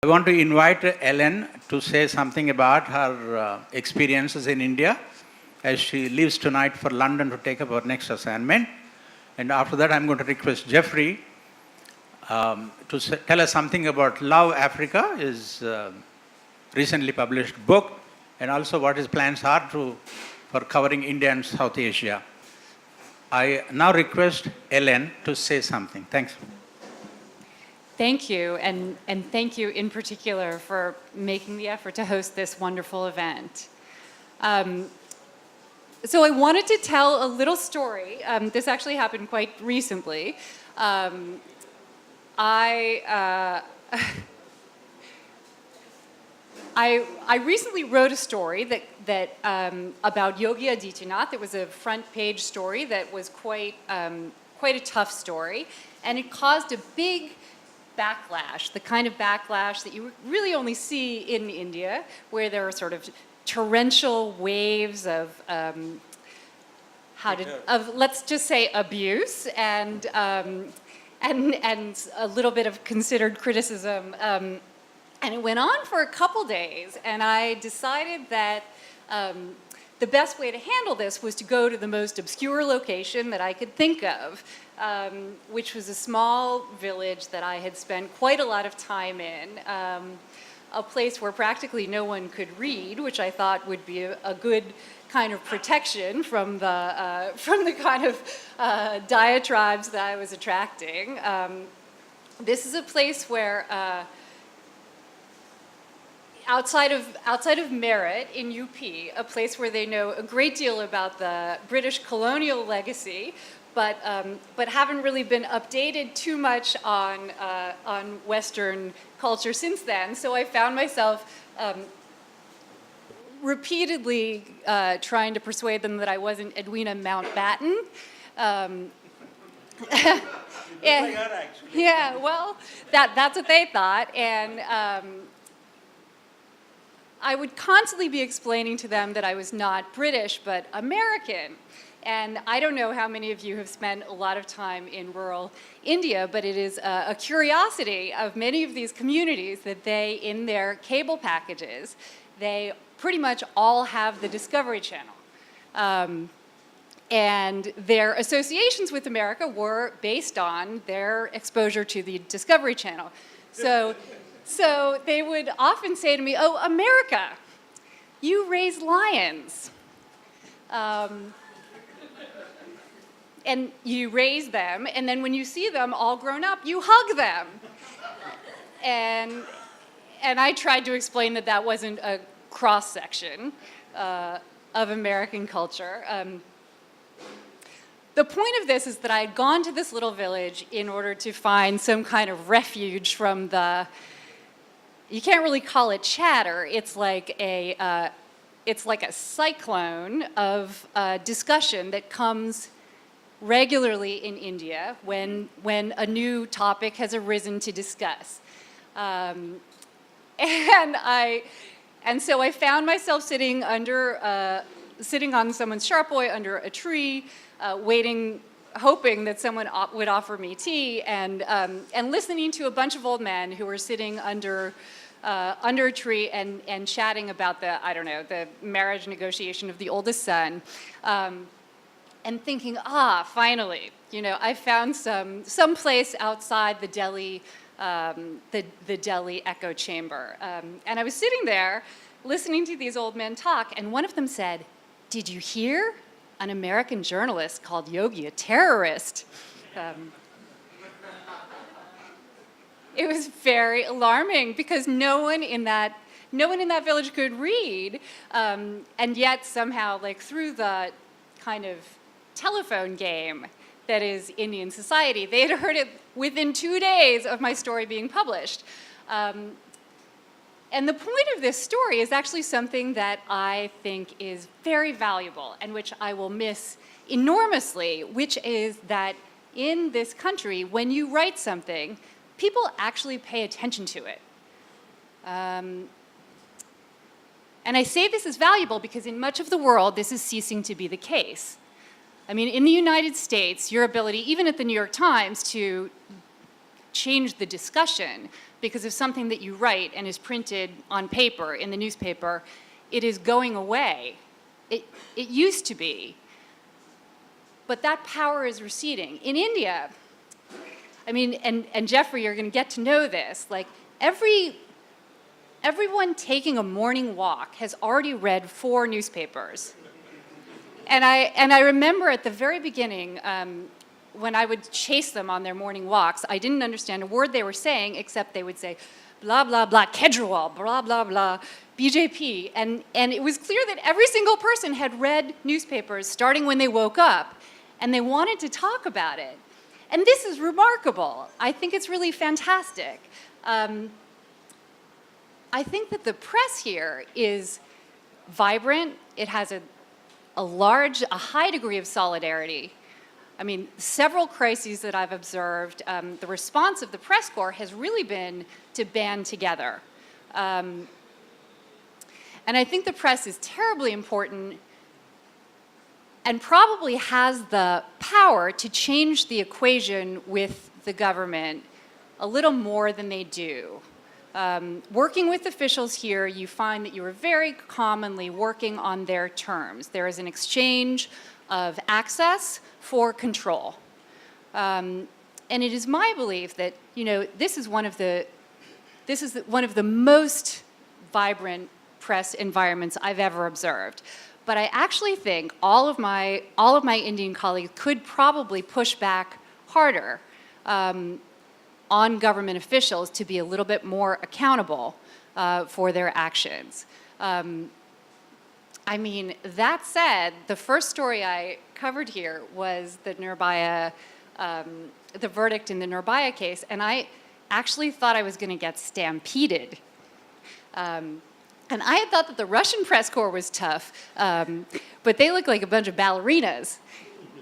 I want to invite Ellen to say something about her experiences in India as she leaves tonight for London to take up her next assignment. And after that, I'm going to request Jeffrey to tell us something about Love Africa, his recently published book, and also what his plans are for covering India and South Asia. I now request Ellen to say something. Thanks. Thank you, and thank you in particular for making the effort to host this wonderful event. So I wanted to tell a little story. This actually happened quite recently. I recently wrote a story that about Yogi Adityanath. It was a front page story that was quite a tough story, and it caused a big backlash, the kind of backlash that you really only see in India, where there are sort of torrential waves of let's just say abuse and a little bit of considered criticism. And it went on for a couple days, and I decided that the best way to handle this was to go to the most obscure location that I could think of, which was a small village that I had spent quite a lot of time in, a place where practically no one could read, which I thought would be a good kind of protection from the kind of diatribes that I was attracting. This is a place where outside of Merit in UP, a place where they know a great deal about the British colonial legacy, but haven't really been updated too much on Western culture since then. So I found myself repeatedly trying to persuade them that I wasn't Edwina Mountbatten. Yeah, well, that's what they thought, and I would constantly be explaining to them that I was not British, but American. And I don't know how many of you have spent a lot of time in rural India, but it is a curiosity of many of these communities that they, in their cable packages, they pretty much all have the Discovery Channel. And their associations with America were based on their exposure to the Discovery Channel. So they would often say to me, "Oh, America, you raise lions. And you raise them, and then when you see them all grown up, you hug them." And I tried to explain that that wasn't a cross-section of American culture. The point of this is that I had gone to this little village in order to find some kind of refuge from the, you can't really call it chatter, it's like a cyclone of discussion that comes regularly in India when a new topic has arisen to discuss. And so I found myself sitting on someone's sharpoy under a tree, waiting, hoping that someone would offer me tea, and listening to a bunch of old men who were sitting under a tree and chatting about the marriage negotiation of the oldest son, and thinking, finally, I found some place outside the Delhi echo chamber, and I was sitting there listening to these old men talk, and one of them said, "Did you hear? An American journalist called Yogi a terrorist." It was very alarming because no one in that village could read, and yet somehow, like through the kind of telephone game that is Indian society, they had heard it within 2 days of my story being published. And the point of this story is actually something that I think is very valuable and which I will miss enormously, which is that in this country, when you write something, people actually pay attention to it. And I say this is valuable because in much of the world, this is ceasing to be the case. I mean, in the United States, your ability, even at the New York Times, to change the discussion, because of something that you write and is printed on paper in the newspaper, it is going away. It used to be. But that power is receding. In India, I mean, and Jeffrey, you're going to get to know this, like everyone taking a morning walk has already read 4 newspapers. And I remember at the very beginning, when I would chase them on their morning walks, I didn't understand a word they were saying, except they would say, blah, blah, blah, Kejriwal, blah, blah, blah, BJP. And it was clear that every single person had read newspapers starting when they woke up, and they wanted to talk about it. And this is remarkable. I think it's really fantastic. I think that the press here is vibrant. It has a high degree of solidarity. I mean, several crises that I've observed, the response of the press corps has really been to band together. And I think the press is terribly important and probably has the power to change the equation with the government a little more than they do. Working with officials here, you find that you are very commonly working on their terms. There is an exchange of access for control. And it is my belief that, this is one of the most vibrant press environments I've ever observed. But I actually think all of my Indian colleagues could probably push back harder on government officials to be a little bit more accountable for their actions. I mean, that said, the first story I covered here was the Nirbhaya, the verdict in the Nirbhaya case, and I actually thought I was going to get stampeded. And I had thought that the Russian press corps was tough, but they look like a bunch of ballerinas.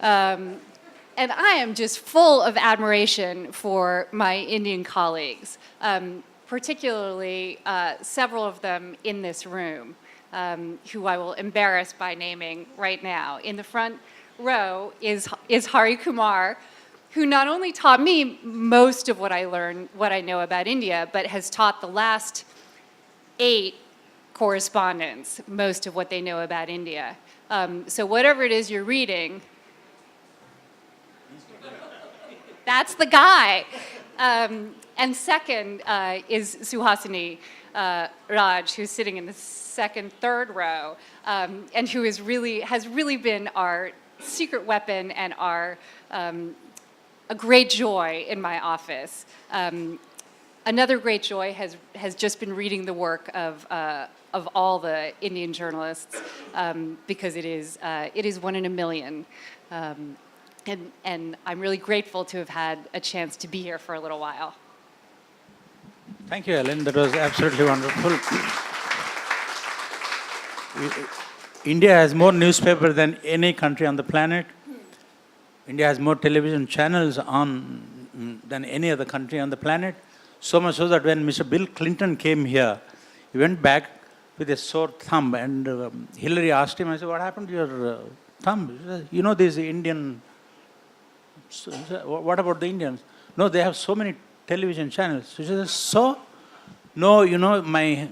And I am just full of admiration for my Indian colleagues, particularly several of them in this room, who I will embarrass by naming right now. In the front row is Hari Kumar, who not only taught me most of what I know about India, but has taught the last 8 correspondents most of what they know about India. So whatever it is you're reading, that's the guy. And second is Suhasini Raj, who's sitting in the third row, and who has really been our secret weapon and a great joy in my office. Another great joy has just been reading the work of all the Indian journalists, because it is 1 in a million. And I'm really grateful to have had a chance to be here for a little while. Thank you, Ellen. That was absolutely wonderful. India has more newspapers than any country on the planet. India has more television channels than any other country on the planet. So much so that when Mr. Bill Clinton came here, he went back with a sore thumb, and Hillary asked him, I said, what happened to your thumb? He said, these Indian, what about the Indians? No, they have so many television channels. She says, so? No, my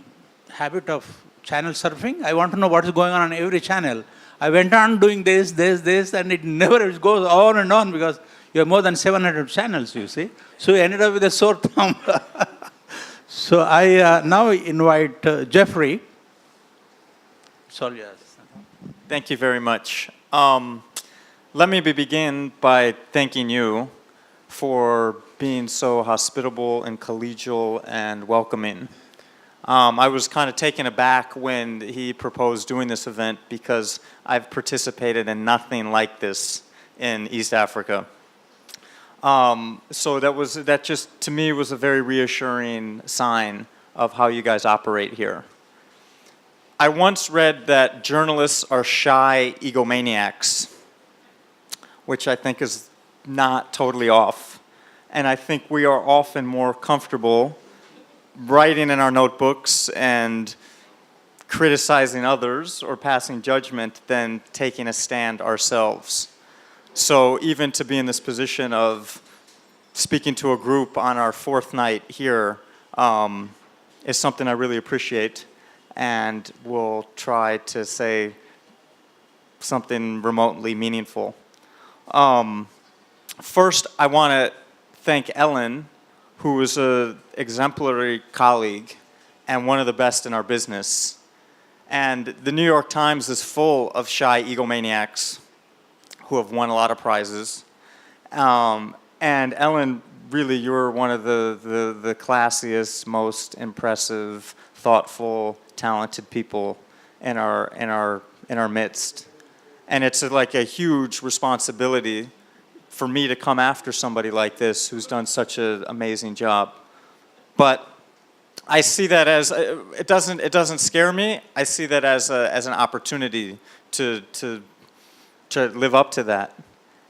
habit of channel surfing, I want to know what is going on every channel. I went on doing this, and it never goes on and on, because you have more than 700 channels, you see. So you ended up with a sore thumb. So I now invite Jeffrey. Sorry, yes. Thank you very much. Let me begin by thanking you for being so hospitable and collegial and welcoming. I was kind of taken aback when he proposed doing this event, because I've participated in nothing like this in East Africa. So that just, to me, was a very reassuring sign of how you guys operate here. I once read that journalists are shy egomaniacs, which I think is not totally off. And I think we are often more comfortable writing in our notebooks and criticizing others or passing judgment than taking a stand ourselves. So even to be in this position of speaking to a group on our 4th night here is something I really appreciate, and will try to say something remotely meaningful. First, I want to thank Ellen, who is an exemplary colleague and one of the best in our business. And the New York Times is full of shy egomaniacs who have won a lot of prizes. And Ellen, really, you're one of the classiest, most impressive, thoughtful, talented people in our midst. And it's like a huge responsibility for me to come after somebody like this who's done such an amazing job. But I see that as it doesn't scare me. I see that as an opportunity to live up to that.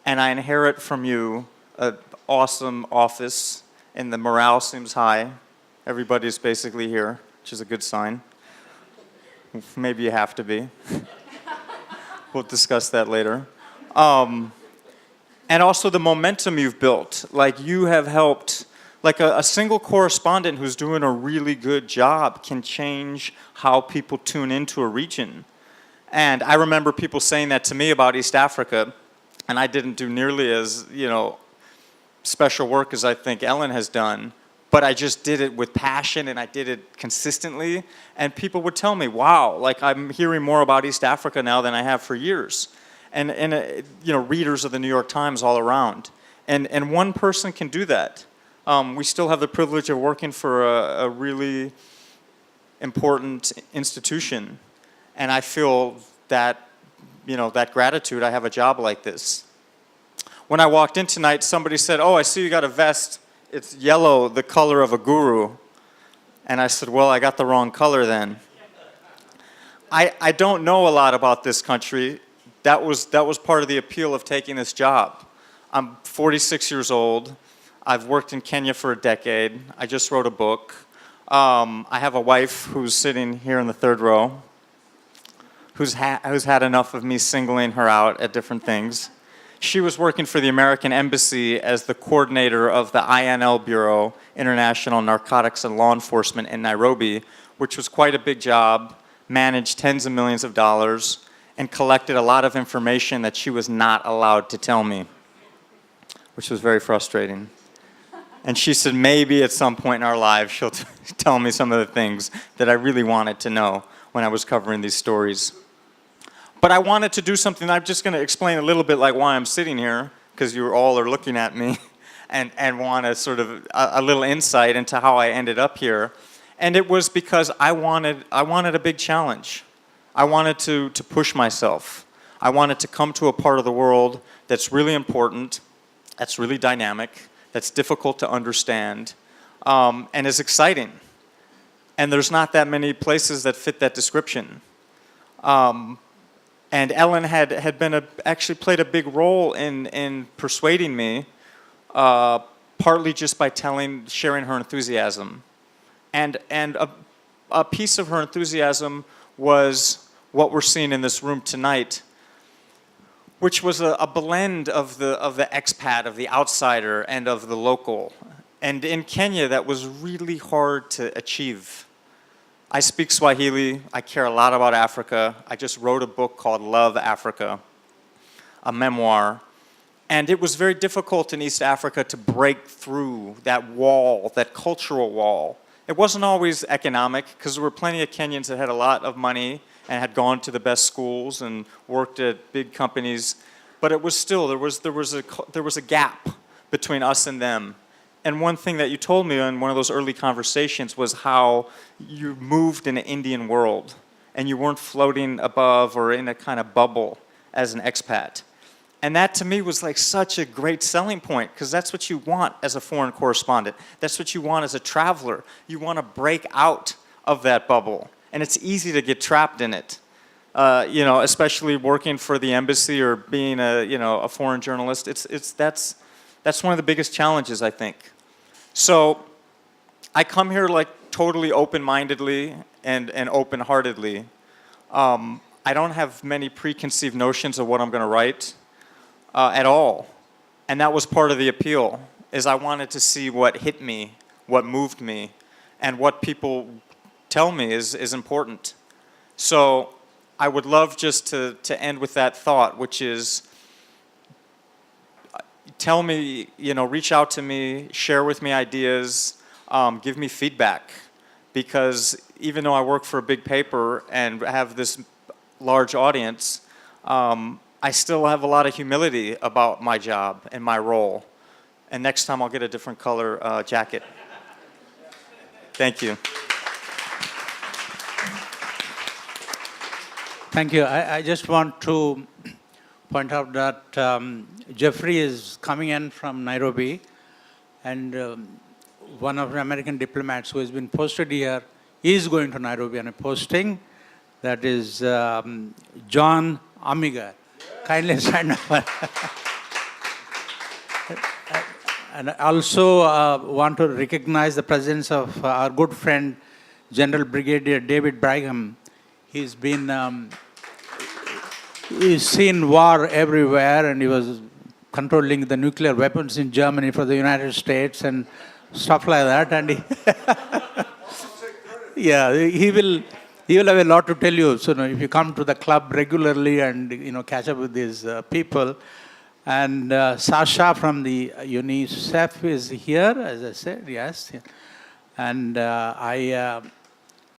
And I inherit from you an awesome office, and the morale seems high. Everybody's basically here, which is a good sign. Maybe you have to be. We'll discuss that later. And also the momentum you've built. Like, you have helped, like a single correspondent who's doing a really good job can change how people tune into a region. And I remember people saying that to me about East Africa, and I didn't do nearly as, special work as I think Ellen has done, but I just did it with passion, and I did it consistently. And people would tell me, wow, like, I'm hearing more about East Africa now than I have for years. And readers of the New York Times all around. And one person can do that. We still have the privilege of working for a really important institution. And I feel that, that gratitude. I have a job like this. When I walked in tonight, somebody said, oh, I see you got a vest. It's yellow, the color of a guru. And I said, well, I got the wrong color then. I don't know a lot about this country. That was part of the appeal of taking this job. I'm 46 years old. I've worked in Kenya for a decade. I just wrote a book. I have a wife who's sitting here in the 3rd row, who's had enough of me singling her out at different things. She was working for the American Embassy as the coordinator of the INL Bureau, International Narcotics and Law Enforcement in Nairobi, which was quite a big job, managed tens of millions of dollars, and collected a lot of information that she was not allowed to tell me, which was very frustrating. And she said maybe at some point in our lives she'll tell me some of the things that I really wanted to know when I was covering these stories. But I wanted to do something. I'm just going to explain a little bit like why I'm sitting here, because you all are looking at me and want a sort of a little insight into how I ended up here. And it was because I wanted a big challenge. I wanted to push myself. I wanted to come to a part of the world that's really important, that's really dynamic, that's difficult to understand, and is exciting. And there's not that many places that fit that description. And Ellen had been actually played a big role in persuading me, partly just by sharing her enthusiasm. And a piece of her enthusiasm was what we're seeing in this room tonight, which was a blend of the expat, of the outsider, and of the local. And in Kenya, that was really hard to achieve. I speak Swahili. I care a lot about Africa. I just wrote a book called Love Africa, a memoir. And it was very difficult in East Africa to break through that wall, that cultural wall. It wasn't always economic, because there were plenty of Kenyans that had a lot of money and had gone to the best schools and worked at big companies. But it was still, there was a gap between us and them. And one thing that you told me in one of those early conversations was how you moved in an Indian world and you weren't floating above or in a kind of bubble as an expat. And that to me was like such a great selling point, because that's what you want as a foreign correspondent. That's what you want as a traveler. You want to break out of that bubble. And it's easy to get trapped in it. Especially working for the embassy or being a foreign journalist. That's one of the biggest challenges, I think. So I come here like totally open-mindedly and open-heartedly. I don't have many preconceived notions of what I'm going to write at all. And that was part of the appeal. is I wanted to see what hit me, what moved me, and what people tell me is important. So I would love just to end with that thought, which is tell me, reach out to me, share with me ideas, give me feedback. Because even though I work for a big paper and have this large audience, I still have a lot of humility about my job and my role. And next time I'll get a different color jacket. Thank you. Thank you. I just want to point out that Jeffrey is coming in from Nairobi, and one of the American diplomats who has been posted here is going to Nairobi on a posting. That is John Amiga. Kindly stand up. And I also want to recognize the presence of our good friend, General Brigadier David Brigham. He's been, he's seen war everywhere, and he was controlling the nuclear weapons in Germany for the United States and stuff like that. And he will have a lot to tell you. So if you come to the club regularly and catch up with these people. And Sasha from the UNICEF is here, as I said, yes. And I